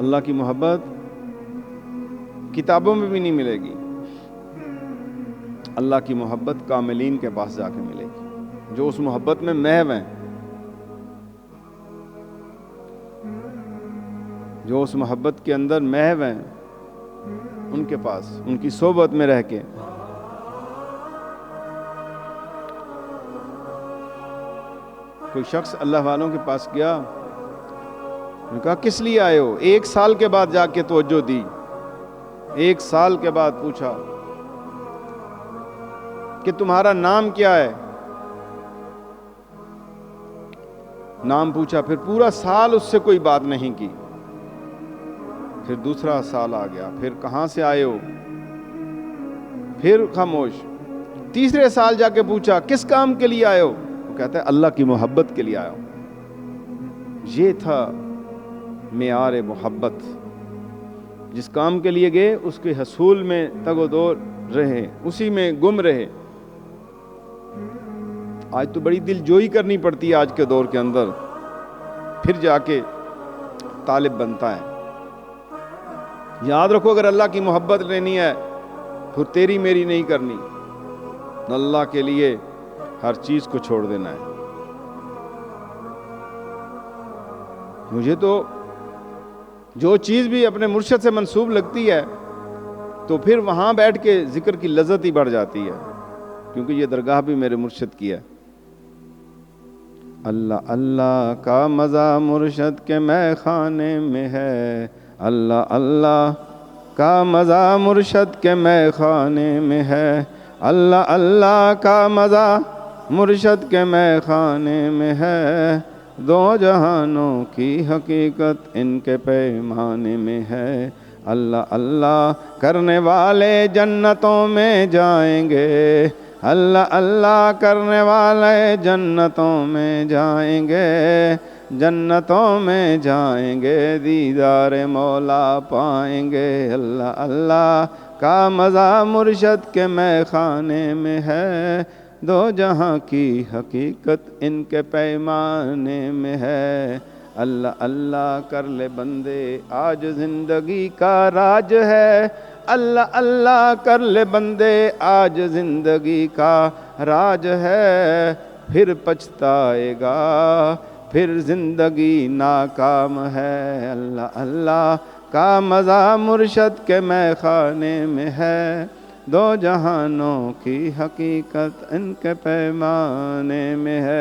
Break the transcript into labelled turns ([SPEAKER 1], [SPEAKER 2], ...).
[SPEAKER 1] اللہ کی محبت کتابوں میں بھی نہیں ملے گی، اللہ کی محبت کاملین کے پاس جا کے ملے گی، جو اس محبت میں محو ہیں، جو اس محبت کے اندر محو ہیں، ان کے پاس، ان کی صحبت میں رہ کے۔ کوئی شخص اللہ والوں کے پاس گیا، انہوں نے کہا کس لیے آئے ہو؟ 1 سال کے بعد جا کے توجہ دی، 1 سال کے بعد پوچھا کہ تمہارا نام کیا ہے؟ نام پوچھا، پھر پورا سال اس سے کوئی بات نہیں کی۔ پھر دوسرا سال آ گیا، پھر کہاں سے آئے ہو؟ پھر خاموش۔ تیسرے سال جا کے پوچھا کس کام کے لیے آئے ہو؟ وہ کہتا ہے اللہ کی محبت کے لیے آیا ہوں۔ یہ تھا معیار محبت، جس کام کے لیے گئے اس کے حصول میں تگ و دو رہے، اسی میں گم رہے۔ آج تو بڑی دل جوئی کرنی پڑتی ہے آج کے دور کے اندر، پھر جا کے طالب بنتا ہے۔ یاد رکھو اگر اللہ کی محبت لینی ہے پھر تیری میری نہیں کرنی، اللہ کے لیے ہر چیز کو چھوڑ دینا ہے۔ مجھے تو جو چیز بھی اپنے مرشد سے منسوب لگتی ہے تو پھر وہاں بیٹھ کے ذکر کی لذت ہی بڑھ جاتی ہے، کیونکہ یہ درگاہ بھی میرے مرشد کی ہے۔ اللہ اللہ کا مزہ مرشد کے میں خانے میں ہے، اللہ اللہ کا مزہ مرشد کے میں خانے میں ہے، اللہ اللہ کا مزہ مرشد کے میں خانے میں ہے، دو جہانوں کی حقیقت ان کے پیمانے میں ہے، اللہ اللہ کرنے والے جنتوں میں جائیں گے، اللہ اللہ کرنے والے جنتوں میں جائیں گے، جنتوں میں جائیں گے، دیدار مولا پائیں گے، اللہ اللہ کا مزہ مرشد کے میں خانے میں ہے، دو جہاں کی حقیقت ان کے پیمانے میں ہے، اللہ اللہ کر لے بندے آج زندگی کا راج ہے، اللہ اللہ کر لے بندے آج زندگی کا راج ہے، پھر پچھتائے گا پھر زندگی ناکام ہے، اللہ اللہ کا مزہ مرشد کے میں خانے میں ہے، دو جہانوں کی حقیقت ان کے پیمانے میں ہے۔